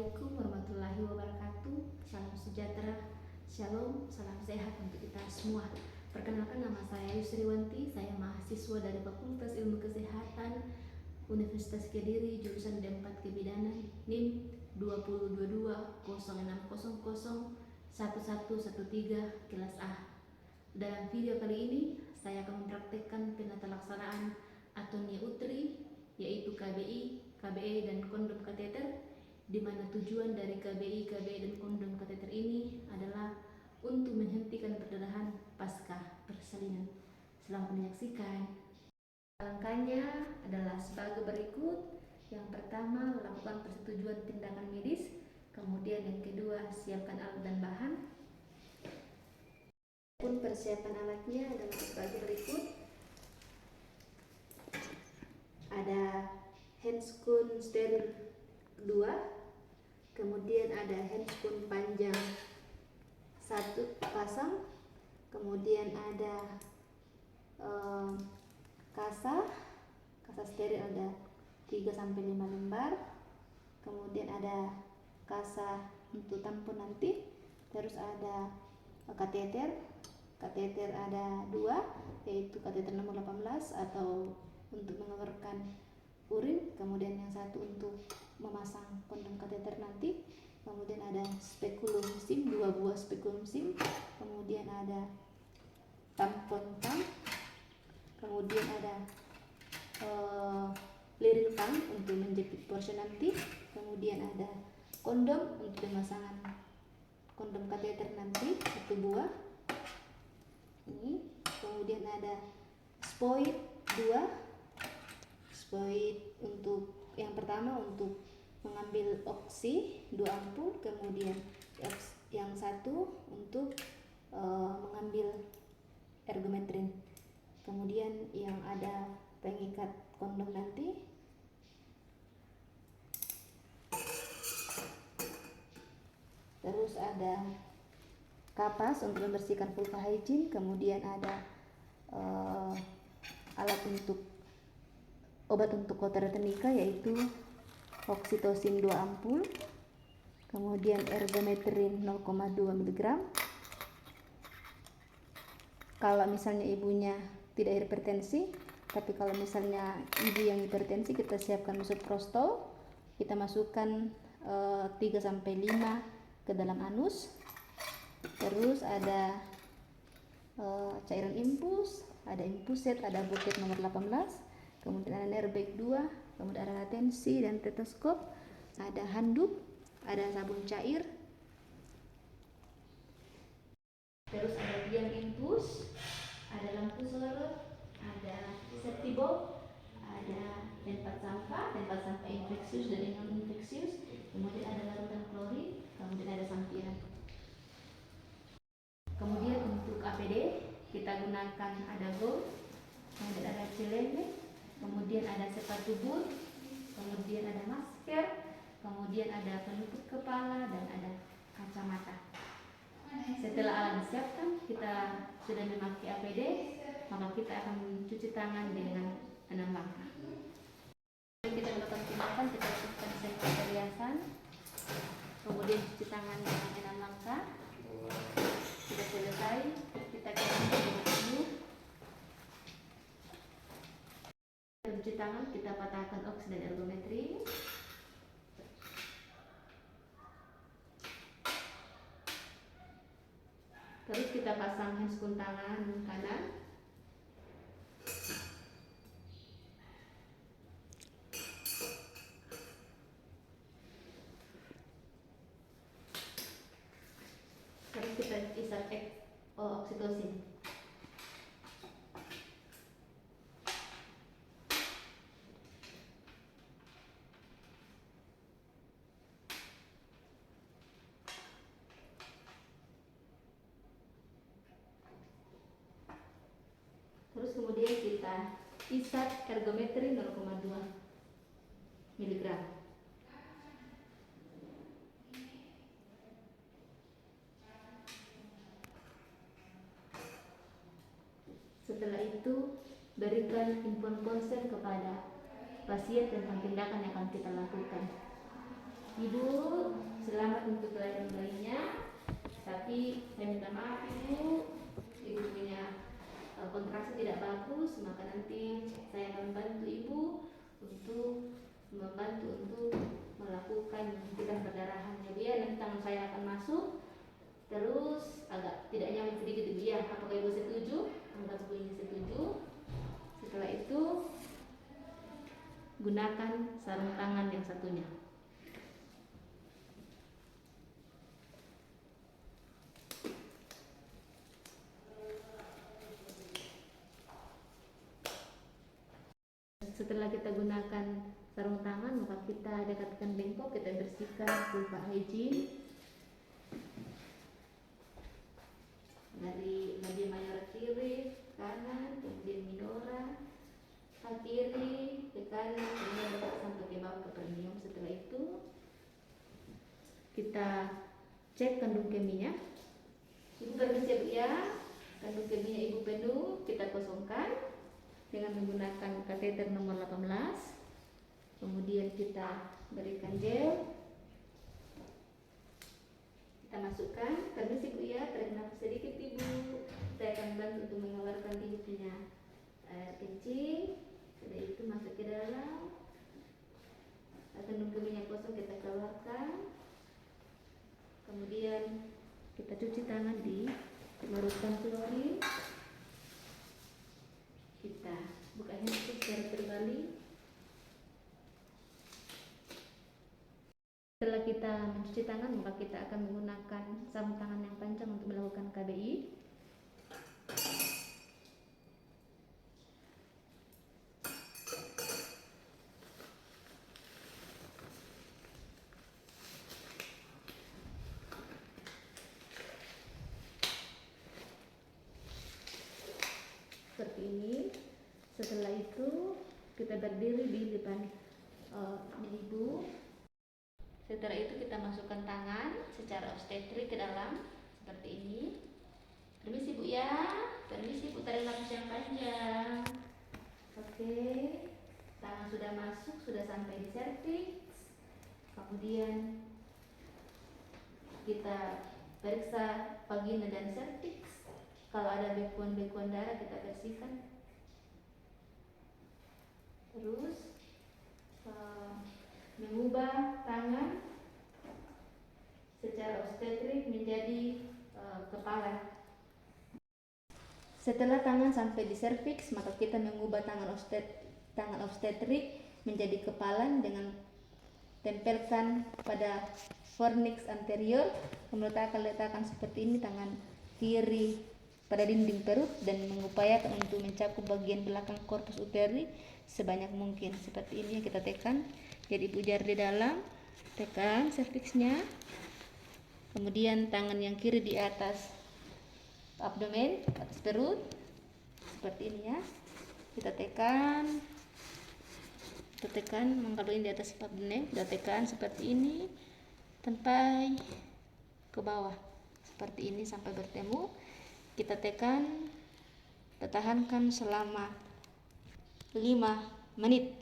Assalamualaikum warahmatullahi wabarakatuh. Salam sejahtera, shalom, salam sehat untuk kita semua. Perkenalkan, nama saya Yusriwanti. Saya mahasiswa dari Fakultas Ilmu Kesehatan Universitas Kediri, jurusan D4 Kebidanan, NIM 2022-06001113 kelas A. Dalam video kali ini saya akan mempraktekkan penata laksanaan atonia uteri, yaitu KBI, KBE, dan kondom kateter, di mana tujuan dari KBI, KBE, dan kondom kateter ini adalah untuk menghentikan perdarahan pasca persalinan. Selamat menyaksikan. Langkahnya adalah sebagai berikut. Yang pertama, lakukan persetujuan tindakan medis. Kemudian yang kedua, siapkan alat dan bahan. Pun persiapan alatnya adalah sebagai berikut. Ada handscoon steril 2, kemudian ada handscoon panjang 1 pasang, kemudian ada kasa steril ada 3-5 lembar, kemudian ada kasa untuk tampon nanti, terus ada kateter ada 2, yaitu kateter nomor 18 atau untuk mengeluarkan urin, kemudian yang satu untuk memasang kondom kateter nanti, kemudian ada spekulum SIM, 2 buah spekulum SIM, kemudian ada tampon tang, kemudian ada liring tang untuk menjepit porsi nanti, kemudian ada kondom untuk pemasangan kondom kateter nanti 1 buah ini, kemudian ada spoit 2, spoit untuk yang pertama untuk mengambil oksi 2 ampul, kemudian yang satu untuk mengambil ergometrin, kemudian yang ada pengikat kondom nanti, terus ada kapas untuk membersihkan vulva hygiene, kemudian ada alat untuk obat untuk koterotenika yaitu oksitosin 2 ampul, kemudian ergometrin 0,2 mg. Kalau misalnya ibunya tidak hipertensi, tapi kalau misalnya ibu yang hipertensi, kita siapkan misoprostol, kita masukkan 3-5 ke dalam anus. Terus ada cairan infus, ada infuset, ada buket nomor 18, kemudian ada airbag 2, kemudian ada latensi dan stetoskop, ada handuk, ada sabun cair, terus ada biang infus, ada lampu sorot, ada safety box, ada tempat sampah infeksius dan non infeksius, kemudian ada larutan klorin, kemudian ada sampiran. Kemudian untuk APD kita gunakan ada gold, kemudian ada celene, kemudian ada sepatu boot, kemudian ada masker, kemudian ada penutup kepala, dan ada kacamata. Setelah alat disiapkan, kita sudah memakai APD, maka kita akan mencuci tangan dengan 6 langkah. Kita melakukan tindakan, kita siapkan semua perhiasan, kemudian cuci tangan dengan 6 langkah. Sudah selesai, kita ganti dengan penuh. Cuci tangan, kita patahkan oks dan ergometrin. Terus kita pasang handscoon tangan kanan. Terus kita isap oksitosin. Terus kemudian kita isap ergometrin 0,2 mg. Setelah itu berikan info konsen kepada pasien tentang tindakan yang akan kita lakukan. Ibu selamat untuk kelahiran bayinya. Tapi saya minta maaf ibu punya kontraksi tidak bagus, maka nanti saya akan membantu ibu untuk melakukan hentikan perdarahannya, Bu ya. Nanti tangan saya akan masuk, terus agak tidak nyaman sedikit, Ibu ya. Apakah ibu setuju? Anggap ibu ini setuju. Setelah itu gunakan sarung tangan yang satunya. Setelah kita gunakan sarung tangan, maka kita dekatkan bengkok, kita bersihkan vulva hygiene dari labia majora kiri, kanan, kemudian minora, ke kiri, ke kanan, kemudian sampai ke bawah ke perineum. Setelah itu kita cek kandung keminya. Ibu permisi ya, kandung keminya ibu penuh, kita kosongkan dengan menggunakan kateter nomor 18. Kemudian kita berikan gel, kita masukkan. Permisi Bu ya, tarik nafas sedikit Ibu. Saya akan bantu untuk mengeluarkan ibu punya air kencing. Setelah itu masuk ke dalam, kandung keminya kosong, kita keluarkan. Kemudian kita cuci tangan di larutkan klorin. Kita buka handphone secara terbalik. Setelah kita mencuci tangan, maka kita akan menggunakan sarung tangan yang panjang untuk melakukan KBI. Seperti ini. Setelah itu kita berdiri di depan ibu. Setelah itu kita masukkan tangan secara obstetrik ke dalam seperti ini. Permisi Bu ya, permisi Bu, tarik nafas yang panjang. Oke, tangan sudah masuk, sudah sampai di serviks. Kemudian kita periksa vagina dan serviks. Kalau ada bekuan-bekuan darah kita bersihkan. Terus mengubah tangan secara obstetrik menjadi kepala. Setelah tangan sampai di serviks, maka kita mengubah tangan obstetrik menjadi kepala dengan tempelkan pada fornix anterior. Kemudian letakkan seperti ini tangan kiri pada dinding perut dan mengupayakan untuk mencakup bagian belakang korpus uteri sebanyak mungkin. Seperti ini yang kita tekan. Jadi ibu jar di dalam, tekan serviksnya. Kemudian tangan yang kiri di atas abdomen, atas perut. Seperti ini ya. Kita tekan. Kalau ini di atas abdomen, kita tekan seperti ini sampai ke bawah. Seperti ini sampai bertemu. Kita tekan, kita tahankan selama 5 menit.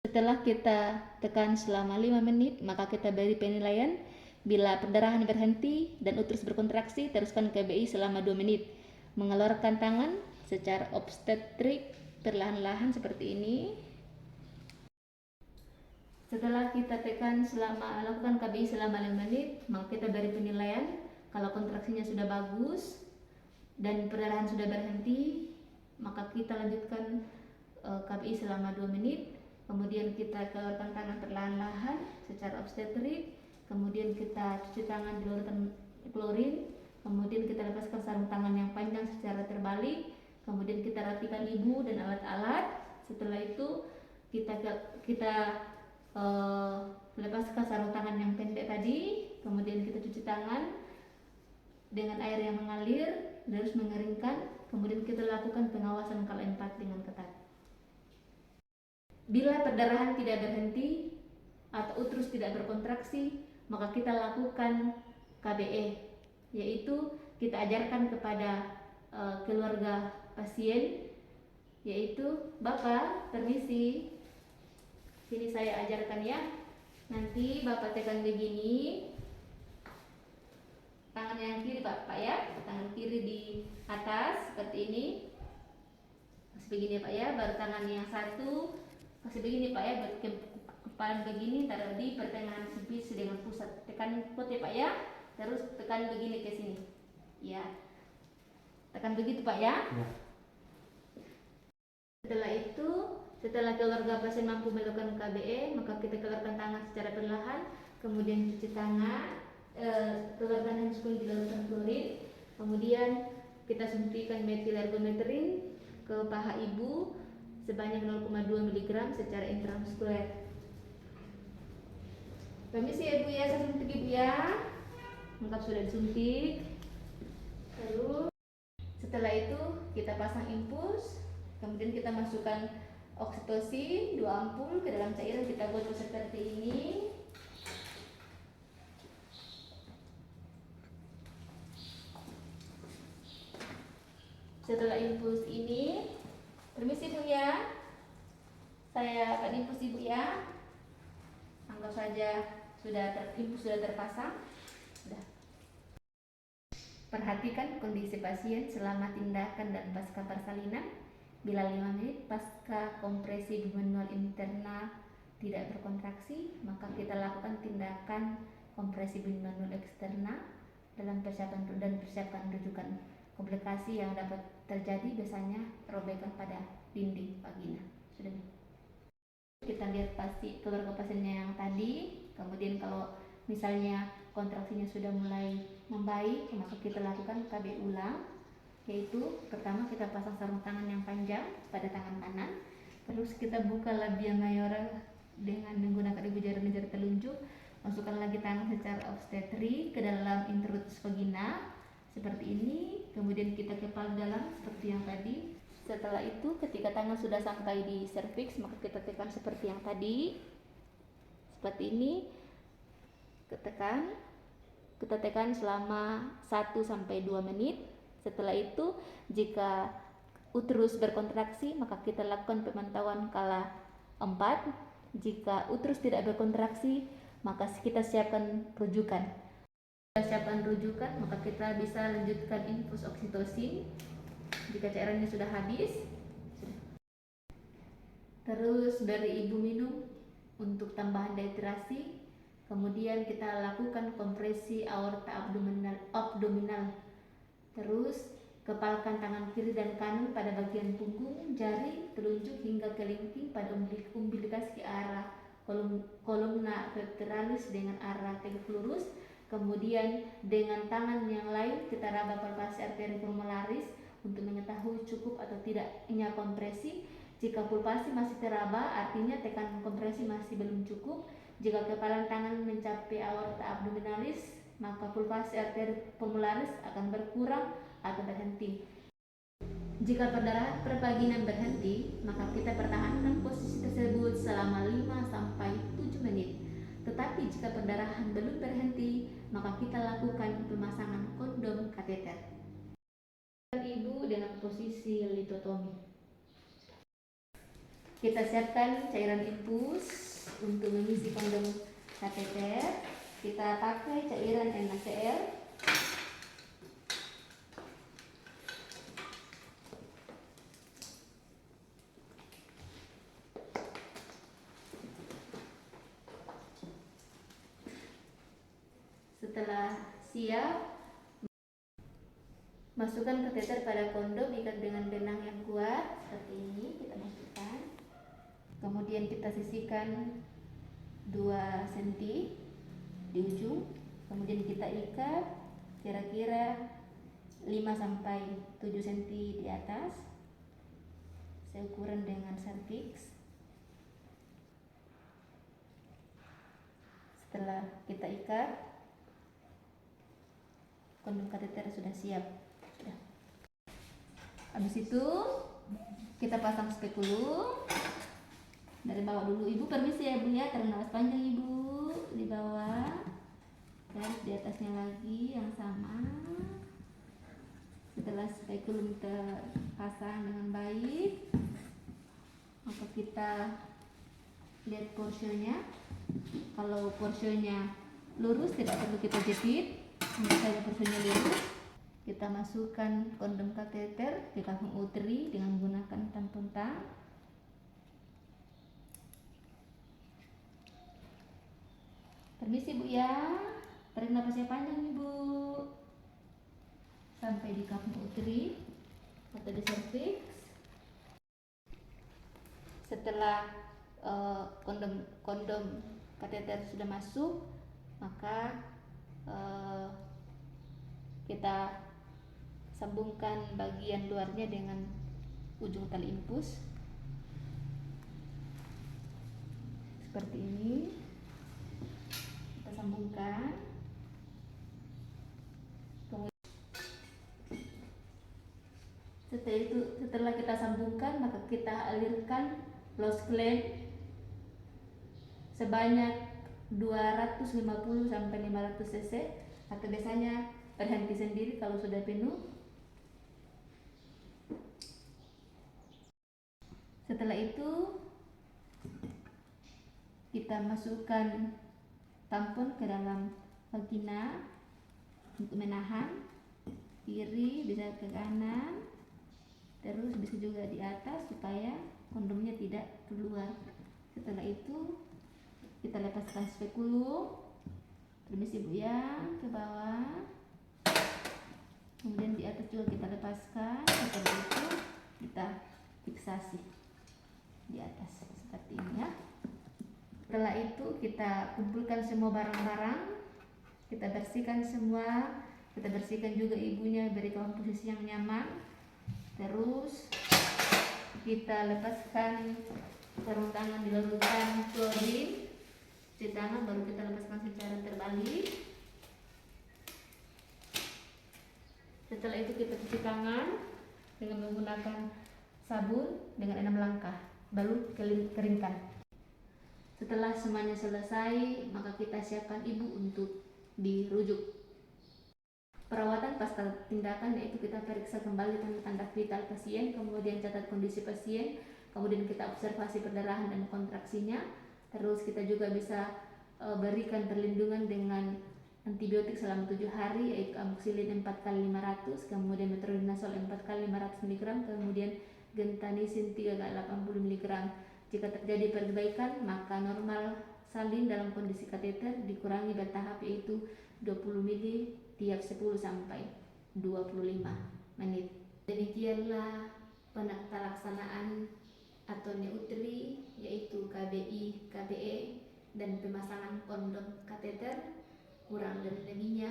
Setelah kita tekan selama 5 menit, maka kita beri penilaian. Bila perdarahan berhenti dan uterus berkontraksi, teruskan KBI selama 2 menit. Mengeluarkan tangan secara obstetrik perlahan-lahan seperti ini. Setelah kita lakukan KBI selama 5 menit, maka kita beri penilaian. Kalau kontraksinya sudah bagus dan perdarahan sudah berhenti, maka kita lanjutkan KBI selama 2 menit. Kemudian kita keluarkan tangan perlahan-lahan secara obstetrik. Kemudian kita cuci tangan di larutan klorin. Kemudian kita lepaskan sarung tangan yang panjang secara terbalik. Kemudian kita rapikan ibu dan alat-alat. Setelah itu kita lepaskan sarung tangan yang pendek tadi. Kemudian kita cuci tangan dengan air yang mengalir, terus mengeringkan. Kemudian kita lakukan pengawasan kala 4 dengan ketat. Bila perdarahan tidak berhenti atau uterus tidak berkontraksi, maka kita lakukan KBE, yaitu kita ajarkan kepada keluarga pasien, yaitu Bapak, permisi, Sini saya ajarkan ya. Nanti Bapak tekan begini. Tangan yang kiri Pak ya. Tangan kiri di atas seperti ini. Kasih begini Pak ya. Baru tangan yang satu kasih begini Pak ya. Buat kepala begini, taruh di pertengahan sipis dengan pusat. Tekan putih Pak ya. Terus tekan begini ke sini. Ya. Tekan begitu Pak ya. Setelah itu, setelah keluarga pasien mampu melakukan KBE, maka kita keluarkan tangan secara perlahan, kemudian cuci tangan, keluarkan handscoon dilakukan klorin, kemudian kita suntikan metil ergometrin ke paha ibu sebanyak 0,2 mg secara intramuskuler. Permisi ya Bu ya, saya suntik Ibu ya. Lengkap sudah disuntik. Lalu setelah itu kita pasang infus. Kemudian kita masukkan oksitosin 2 ampul ke dalam cairan, kita buat seperti ini. Setelah infus ini, permisi Bu ya, saya akan infus Ibu ya. Anggap saja infus sudah terpasang. Sudah. Perhatikan kondisi pasien selama tindakan dan pasca persalinan. Bila 5 menit pasca kompresi manual interna tidak berkontraksi, maka kita lakukan tindakan kompresi manual eksterna dalam persiapan rujukan. Komplikasi yang dapat terjadi biasanya robekan pada dinding vagina. Sudah. Kita lihat pasti keluarga pasiennya yang tadi. Kemudian kalau misalnya kontraksinya sudah mulai membaik, maka kita lakukan KB ulang. Yaitu pertama kita pasang sarung tangan yang panjang pada tangan kanan, terus kita buka labia mayora dengan menggunakan ibu jari telunjuk, masukkan lagi tangan secara obstetri ke dalam introitus vagina seperti ini, kemudian kita kepal dalam seperti yang tadi. Setelah itu ketika tangan sudah sampai di serviks, maka kita tekan seperti yang tadi, seperti ini. Kita tekan selama 1-2 menit. Setelah itu, jika uterus berkontraksi, maka kita lakukan pemantauan kala 4. Jika uterus tidak berkontraksi, maka kita siapkan rujukan. Kita siapkan rujukan, maka kita bisa lanjutkan infus oksitosin jika cairannya sudah habis. Terus beri ibu minum untuk tambahan dehidrasi. Kemudian kita lakukan kompresi aorta abdominal. Terus kepalkan tangan kiri dan kanan pada bagian punggung, jari, telunjuk hingga kelingking pada umbilikas ke arah kolumna vertebralis dengan arah tegak lurus. Kemudian dengan tangan yang lain kita raba palpasi arteri pulmonaris untuk mengetahui cukup atau tidaknya kompresi. Jika pulpasi masih teraba, artinya tekanan kompresi masih belum cukup. Jika kepalan tangan mencapai aorta abdominalis, maka pulpasi arteri pulmonaris akan berkurang atau berhenti. Jika perdarahan pervaginan berhenti, maka kita pertahankan posisi tersebut selama 5-7 menit. Tetapi jika perdarahan belum berhenti, maka kita lakukan pemasangan kondom kateter. Ibu dengan posisi litotomi. Kita siapkan cairan infus untuk mengisi kondom kateter. Kita pakai cairan NaCl. Setelah siap, masukkan kateter pada kondom, ikat dengan benang yang kuat seperti ini. Kita masukkan. Kemudian kita sisihkan 2 cm di ujung, kemudian kita ikat kira-kira 5-7 cm di atas, seukuran dengan serviks. Setelah kita ikat, kondom kateter sudah siap. Sudah. Habis itu kita pasang spekulum dari bawah dulu. Ibu permisi ya Bu ya, tarik nafas panjang Ibu di bawah, dan di atasnya lagi yang sama. Setelah spekulum terpasang dengan baik, maka kita lihat porsionya. Kalau porsionya lurus tidak perlu kita jepit. Untuk saja porsionya lurus, kita masukkan kondom kateter di kantong uteri dengan menggunakan tampon tang. Permisi Bu ya, tarik napasnya panjang Ibu sampai di kantong uteri atau di serviks. Setelah kondom kateter sudah masuk, maka kita sambungkan bagian luarnya dengan ujung tali infus seperti ini. Kita sambungkan. Setelah kita sambungkan, maka kita alirkan close clamp sebanyak 250 sampai 500 cc, atau biasanya berhenti sendiri kalau sudah penuh. Setelah itu kita masukkan tampon ke dalam vagina untuk menahan, kiri bisa ke kanan, terus bisa juga di atas supaya kondomnya tidak keluar. Setelah itu kita lepaskan spekulum, permisi Bu ya, ke bawah, kemudian di atas juga kita lepaskan. Setelah itu kita fiksasi di atas seperti ini ya. Setelah itu kita kumpulkan semua barang-barang, kita bersihkan semua, kita bersihkan juga ibunya, berikan posisi yang nyaman. Terus kita lepaskan sarung tangan, dilulukan klorin, cuci tangan, baru kita lepaskan secara terbalik. Setelah itu kita cuci tangan dengan menggunakan sabun dengan 6 langkah, baru keringkan. Setelah semuanya selesai, maka kita siapkan ibu untuk dirujuk. Perawatan pasca tindakan yaitu kita periksa kembali tanda-tanda vital pasien, kemudian catat kondisi pasien, kemudian kita observasi perdarahan dan kontraksinya. Terus kita juga bisa berikan perlindungan dengan antibiotik selama 7 hari yaitu amoxicillin 4 kali 500, kemudian metronidazole 4 kali 500 mg, kemudian gentanisin 3 kali 80 mg. Jika terjadi perbaikan, maka normal salin dalam kondisi kateter dikurangi bertahap yaitu 20 ml tiap 10 sampai 25 menit. Demikianlah pelaksanaan atonia uteri yaitu KBI, KBE dan pemasangan kondom kateter. Kurang dan lebihnya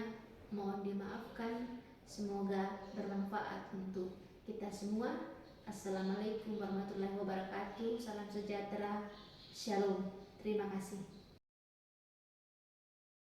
mohon dimaafkan. Semoga bermanfaat untuk kita semua. Assalamualaikum warahmatullahi wabarakatuh. Salam sejahtera. Shalom. Terima kasih.